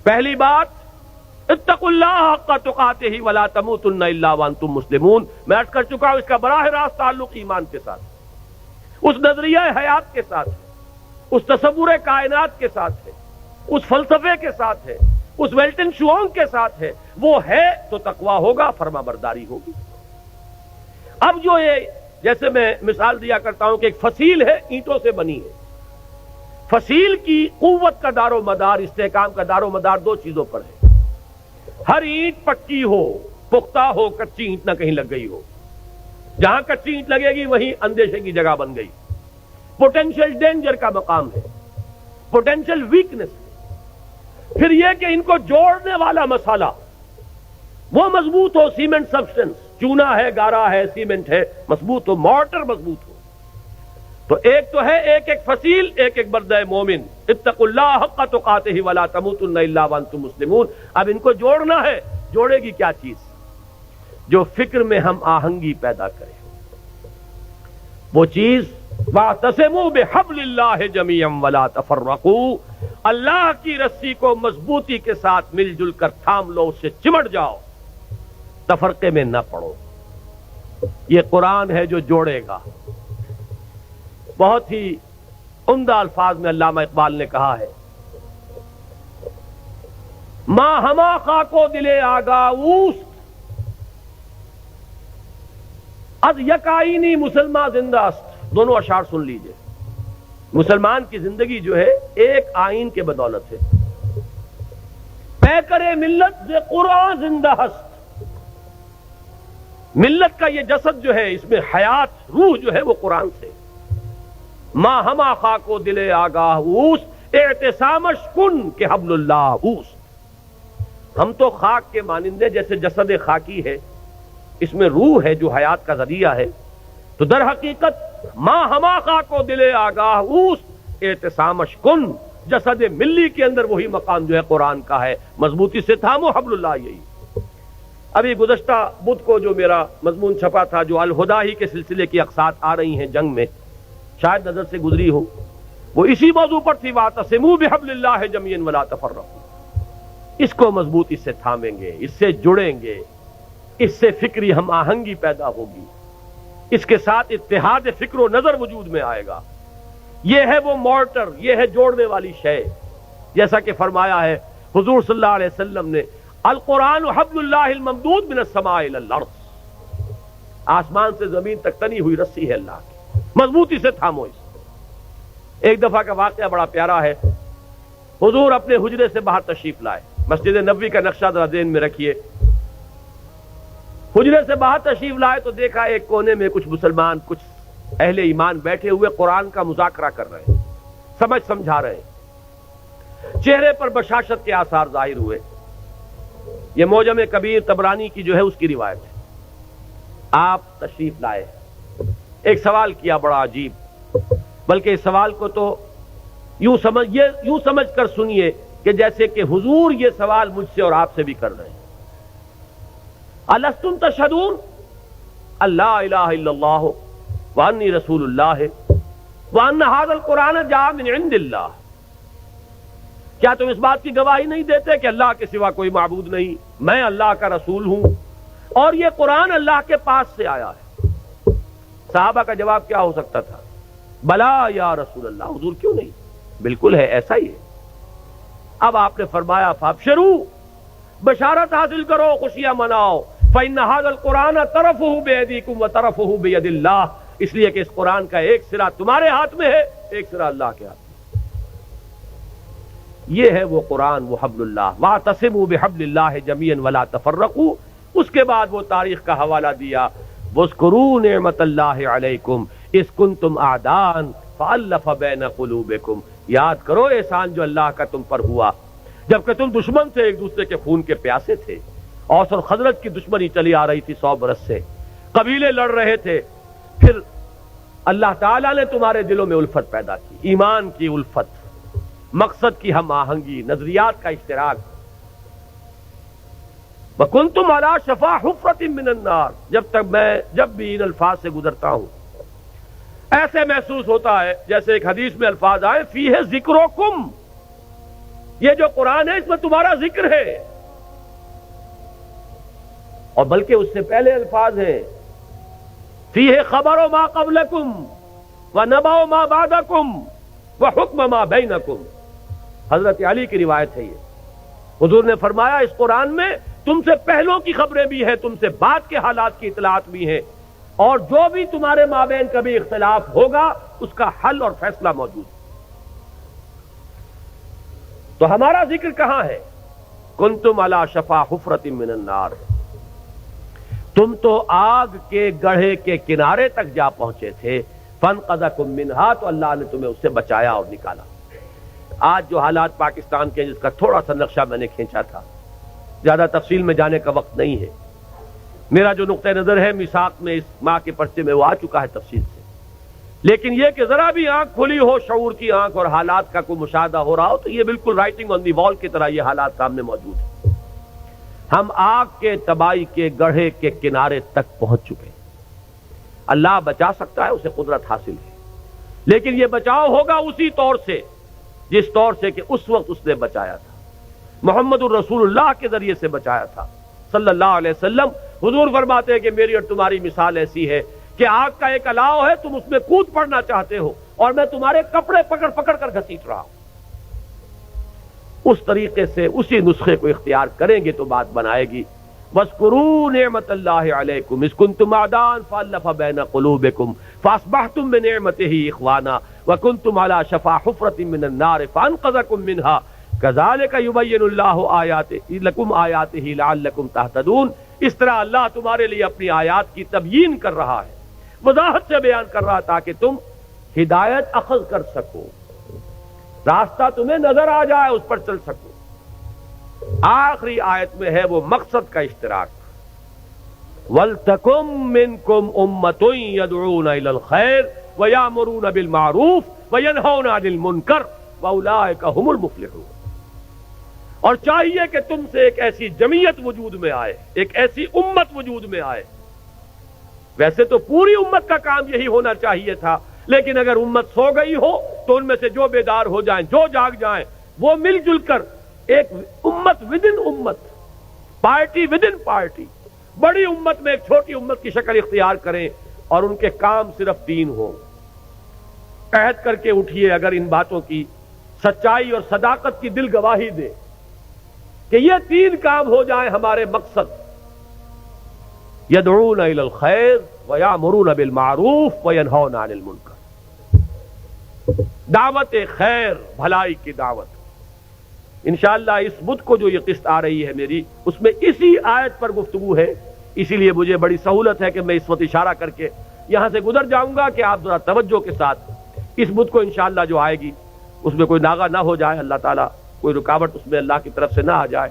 پہلی بات اتقوا اللہ حق تقاتہ ولا تموتن الا وانتم مسلمون، میں عرض کر چکا ہوں اس کا براہ راست تعلق ایمان کے ساتھ، اس نظریہ حیات کے ساتھ ہے، اس تصور کائنات کے ساتھ ہے، اس فلسفے کے ساتھ ہے، اس ویلٹن شوانگ کے ساتھ ہے۔ وہ ہے تو تقویٰ ہوگا، فرما برداری ہوگی۔ اب جو یہ جیسے میں مثال دیا کرتا ہوں کہ ایک فصیل ہے، اینٹوں سے بنی ہے، فصیل کی قوت کا دار و مدار، استحکام کا دار و مدار دو چیزوں پر ہے۔ ہر اینٹ پکی ہو، پختہ ہو، کچی اینٹ نہ کہیں لگ گئی ہو، جہاں کچی اینٹ لگے گی وہیں اندیشے کی جگہ بن گئی، پوٹینشیل ڈینجر کا مقام ہے، پوٹینشیل ویکنس ہے۔ پھر یہ کہ ان کو جوڑنے والا مسالہ وہ مضبوط ہو، سیمنٹ سبسٹنس، چونا ہے، گارا ہے، سیمنٹ ہے، مضبوط ہو، مارٹر مضبوط ہو۔ تو ایک تو ہے ایک ایک فصیل، ایک ایک بردہ مومن، اتقوا اللہ حق تقاتہ ولا تموتن الا وانتم مسلمون۔ اب ان کو جوڑنا ہے، جوڑے گی کیا چیز؟ جو فکر میں ہم آہنگی پیدا کرے، وہ چیز واعتصموا بحبل اللہ جميعا ولا تفرقوا، اللہ کی رسی کو مضبوطی کے ساتھ مل جل کر تھام لو، اس سے چمٹ جاؤ، تفرقے میں نہ پڑو۔ یہ قرآن ہے جو جوڑے گا۔ بہت ہی عمدہ الفاظ میں علامہ اقبال نے کہا ہے، ماں ہما خاکو دلے آگاہ اوست، از یکائینی مسلمان زندہ است۔ دونوں اشعار سن لیجئے۔ مسلمان کی زندگی جو ہے ایک آئین کے بدولت ہے۔ پیکر ملت ز قرآن زندہ است، ملت کا یہ جسد جو ہے اس میں حیات، روح جو ہے وہ قرآن سے۔ ماں ہما خاکو دل آگاہ اوست، اعتصامش کن کہ حبل اللہ اوست۔ ہم تو خاک کے مانندے جیسے جسد خاکی ہے، اس میں روح ہے جو حیات کا ذریعہ ہے، تو در حقیقت ماں ہما خاکو دل آگاہ اوست، اعتصامش کن، جسد ملی کے اندر وہی مقام جو ہے قرآن کا ہے، مضبوطی سے تھامو حبل اللہ۔ یہی ابھی گزشتہ بدھ کو جو میرا مضمون چھپا تھا، جو الہدیٰ ہی کے سلسلے کی اقساط آ رہی ہیں جنگ میں، شاید نظر سے گزری ہو، وہ اسی موضوع پر تھی، واعتصموا بحبل اللہ جميعا ولا تفرقوا۔ اس کو مضبوطی سے تھامیں گے، اس سے جڑیں گے، اس سے فکری ہم آہنگی پیدا ہوگی، اس کے ساتھ اتحاد فکر و نظر وجود میں آئے گا۔ یہ ہے وہ مارٹر، یہ ہے جوڑنے والی شے، جیسا کہ فرمایا ہے حضور صلی اللہ علیہ وسلم نے، القرآن حبل اللہ الممدود من السماء الى الارض، آسمان سے زمین تک تنی ہوئی رسی ہے اللہ کی، مضبوطی سے تھامو اس۔ ایک دفعہ کا واقعہ بڑا پیارا ہے۔ حضور اپنے حجرے سے باہر تشریف لائے، مسجد نبوی کا نقشہ ذرا ذہن میں رکھیے۔ حجرے سے باہر تشریف لائے تو دیکھا ایک کونے میں کچھ مسلمان، کچھ اہل ایمان بیٹھے ہوئے قرآن کا مذاکرہ کر رہے ہیں، سمجھا رہے ہیں، چہرے پر بشاشت کے آثار ظاہر ہوئے۔ یہ معجم کبیر طبرانی کی جو ہے اس کی روایت ہے۔ آپ تشریف لائے، ایک سوال کیا بڑا عجیب، بلکہ اس سوال کو تو یوں سمجھ کر سنیے کہ جیسے کہ حضور یہ سوال مجھ سے اور آپ سے بھی کر رہے ہیں۔ الستم تشہدون اللہ الہ الا اللہ وانی رسول اللہ وان ھذا القرآن جاء من عند اللہ، کیا تم اس بات کی گواہی نہیں دیتے کہ اللہ کے سوا کوئی معبود نہیں، میں اللہ کا رسول ہوں اور یہ قرآن اللہ کے پاس سے آیا ہے؟ صحابہ کا جواب کیا ہو سکتا تھا؟ بلا یا رسول اللہ، حضور کیوں نہیں، بالکل ہے، ایسا ہی ہے۔ اب آپ نے فرمایا فابشروا، بشارت حاصل کرو، خوشیاں مناؤ، فإن هذا القرآن طرفه بأيديكم وطرفه بيد الله، اس لیے کہ اس قرآن کا ایک سرا تمہارے ہاتھ میں ہے، ایک سرا اللہ کے ہاتھ میں۔ یہ ہے وہ قرآن، وہ حبل اللہ، واعتصموا بحبل اللہ جميعا ولا تفرقوا۔ اس کے بعد وہ تاریخ کا حوالہ دیا، واذکروا نعمت اللہ علیکم اذ کنتم اعداء فألف بین قلوبکم، یاد کرو احسان جو اللہ کا تم پر ہوا جبکہ تم دشمن تھے، ایک دوسرے کے خون کے پیاسے تھے۔ اوس اور خزرج کی دشمنی چلی آ رہی تھی 100 برس سے، قبیلے لڑ رہے تھے، پھر اللہ تعالیٰ نے تمہارے دلوں میں الفت پیدا کی، ایمان کی الفت، مقصد کی ہم آہنگی، نظریات کا اشتراک۔ وَكُنْتُمْ عَلَىٰ شَفَا حُفْرَةٍ مِّنَ النَّارِ، جب بھی ان الفاظ سے گزرتا ہوں ایسے محسوس ہوتا ہے جیسے ایک حدیث میں الفاظ آئے فیہ ذکرکم، یہ جو قرآن ہے اس میں تمہارا ذکر ہے، اور بلکہ اس سے پہلے الفاظ ہیں فیہ خبر ما قبلکم ونبأ ما بعدکم وحکم ما بینکم۔ حضرت علی کی روایت ہے یہ، حضور نے فرمایا اس قرآن میں تم سے پہلوں کی خبریں بھی ہیں، تم سے بعد کے حالات کی اطلاعات بھی ہیں، اور جو بھی تمہارے مابین کبھی اختلاف ہوگا اس کا حل اور فیصلہ موجود ہے۔ تو ہمارا ذکر کہاں ہے؟ کنتم علی شفا حفرۃ من النار، تم تو آگ کے گڑھے کے کنارے تک جا پہنچے تھے، فانقذکم منہا، تو اللہ نے تمہیں اس سے بچایا اور نکالا۔ آج جو حالات پاکستان کے، جس کا تھوڑا سا نقشہ میں نے کھینچا تھا، زیادہ تفصیل میں جانے کا وقت نہیں ہے، میرا جو نقطہ نظر ہے میثاق میں اس ماہ کے پرچے میں وہ آ چکا ہے تفصیل سے، لیکن یہ کہ ذرا بھی آنکھ کھلی ہو، شعور کی آنکھ، اور حالات کا کوئی مشاہدہ ہو رہا ہو، تو یہ بالکل رائٹنگ آن دی وال کی طرح یہ حالات سامنے موجود ہیں۔ ہم آگ کے تباہی کے گڑھے کے کنارے تک پہنچ چکے ہیں۔ اللہ بچا سکتا ہے، اسے قدرت حاصل ہے، لیکن یہ بچاؤ ہوگا اسی طور سے جس طور سے کہ اس وقت اس نے بچایا تھا، محمد الرسول اللہ کے ذریعے سے بچایا تھا صلی اللہ علیہ وسلم۔ حضور فرماتے ہیں کہ میری اور تمہاری مثال ایسی ہے کہ آگ کا ایک الاؤ ہے، تم اس میں کود پڑنا چاہتے ہو اور میں تمہارے کپڑے پکڑ پکڑ کر گھسیٹ رہا ہوں۔ اس طریقے سے اسی نسخے کو اختیار کریں گے تو بات بنائے گی۔ وَاذْكُرُوا نِعْمَةَ اللَّهِ عَلَيْكُمْ إِذْ كُنْتُمْ أَعْدَاءً فَأَلَّفَ بَيْنَ قُلُوبِكُمْ فَأَصْبَحْتُمْ بِنِعْمَتِهِ إِخْوَانًا وَكُنْتُمْ عَلَى شَفَا حُفْرَةٍ مِّنَ النَّارِ فَأَنقَذَكُم مِّنْهَا كَذَلِكَ يُبَيِّنُ اللَّهُ آيَاتِهِ لَكُمْ آيَاتِهِ لَعَلَّكُمْ تَهْتَدُونَ۔ اس طرح اللہ تمہارے لیے اپنی آیات کی تبیین کر رہا ہے، وضاحت سے بیان کر رہا ہے تاکہ تم ہدایت اخذ کر سکو، راستہ تمہیں نظر آ جائے، اس پر چل سکو۔ آخری آیت میں ہے وہ مقصد کا اشتراک، وَلْتَكُن مِّنكُمْ أُمَّةٌ يَدْعُونَ إِلَى الْخَيْرِ وَيَأْمُرُونَ بِالْمَعْرُوفِ وَيَنْهَوْنَ عَنِ الْمُنكَرِ وَأُولَٰئِكَ هُمُ الْمُفْلِحُونَ۔ اور چاہیے کہ تم سے ایک ایسی جمعیت وجود میں آئے، ایک ایسی امت وجود میں آئے۔ ویسے تو پوری امت کا کام یہی ہونا چاہیے تھا، لیکن اگر امت سو گئی ہو تو ان میں سے جو بیدار ہو جائیں، جو جاگ جائیں، وہ مل جل کر ایک امت ودن امت، پارٹی ودن پارٹی، بڑی امت میں ایک چھوٹی امت کی شکل اختیار کریں، اور ان کے کام صرف دین ہو۔ عہد کر کے اٹھیے اگر ان باتوں کی سچائی اور صداقت کی دل گواہی دے کہ یہ تین کام ہو جائیں ہمارے مقصد، یدعون الی الخیر ویامرون بالمعروف وینہون عن المنکر، دعوت خیر، بھلائی کی دعوت۔ انشاءاللہ اس بدھ کو جو یہ قسط آ رہی ہے میری، اس میں اسی آیت پر گفتگو ہے، اسی لیے مجھے بڑی سہولت ہے کہ میں اس وقت اشارہ کر کے یہاں سے گزر جاؤں گا کہ آپ ذرا توجہ کے ساتھ اس بدھ کو انشاءاللہ جو آئے گی اس میں کوئی ناغہ نہ ہو جائے، اللہ تعالیٰ کوئی رکاوٹ اس میں اللہ کی طرف سے نہ آ جائے۔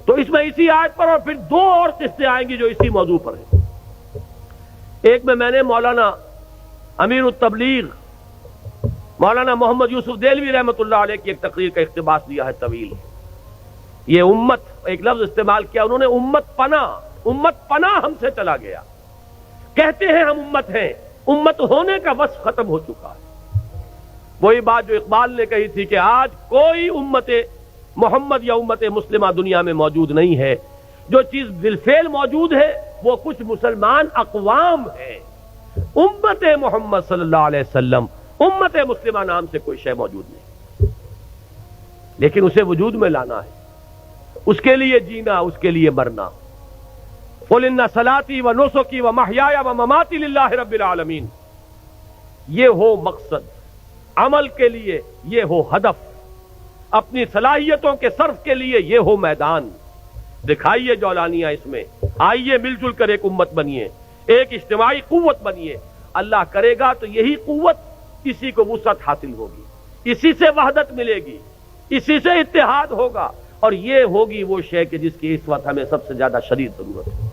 تو اس میں اسی آیت پر اور پھر دو اور قسطیں آئیں گی جو اسی موضوع پر ہیں۔ ایک میں نے مولانا امیر التبلیغ مولانا محمد یوسف دہلوی رحمۃ اللہ علیہ کی ایک تقریر کا اقتباس دیا ہے طویل۔ یہ امت، ایک لفظ استعمال کیا انہوں نے، امت پناہ ہم سے چلا گیا۔ کہتے ہیں ہم امت ہیں، امت ہونے کا وصف ختم ہو چکا ہے۔ وہی بات جو اقبال نے کہی تھی کہ آج کوئی امت محمد یا امت مسلمہ دنیا میں موجود نہیں ہے، جو چیز بالفعل موجود ہے وہ کچھ مسلمان اقوام ہیں، امت محمد صلی اللہ علیہ وسلم، امت مسلمہ نام سے کوئی شے موجود نہیں، لیکن اسے وجود میں لانا ہے، اس کے لیے جینا، اس کے لیے مرنا۔ قُلْ إِنَّ صَلَاتِي وَنُسُكِي وَمَحْيَايَ وَمَمَاتِي لِلَّهِ رَبِّ الْعَالَمِينَ۔ یہ ہو مقصد، عمل کے لیے یہ ہو ہدف، اپنی صلاحیتوں کے صرف کے لیے یہ ہو میدان۔ دکھائیے جولانیاں اس میں، آئیے مل جل کر ایک امت بنیے، ایک اجتماعی قوت بنیے۔ اللہ کرے گا تو یہی قوت، اسی کو وسعت حاصل ہوگی، اسی سے وحدت ملے گی، اسی سے اتحاد ہوگا، اور یہ ہوگی وہ شے کہ جس کی اس وقت ہمیں سب سے زیادہ شدید ضرورت ہے۔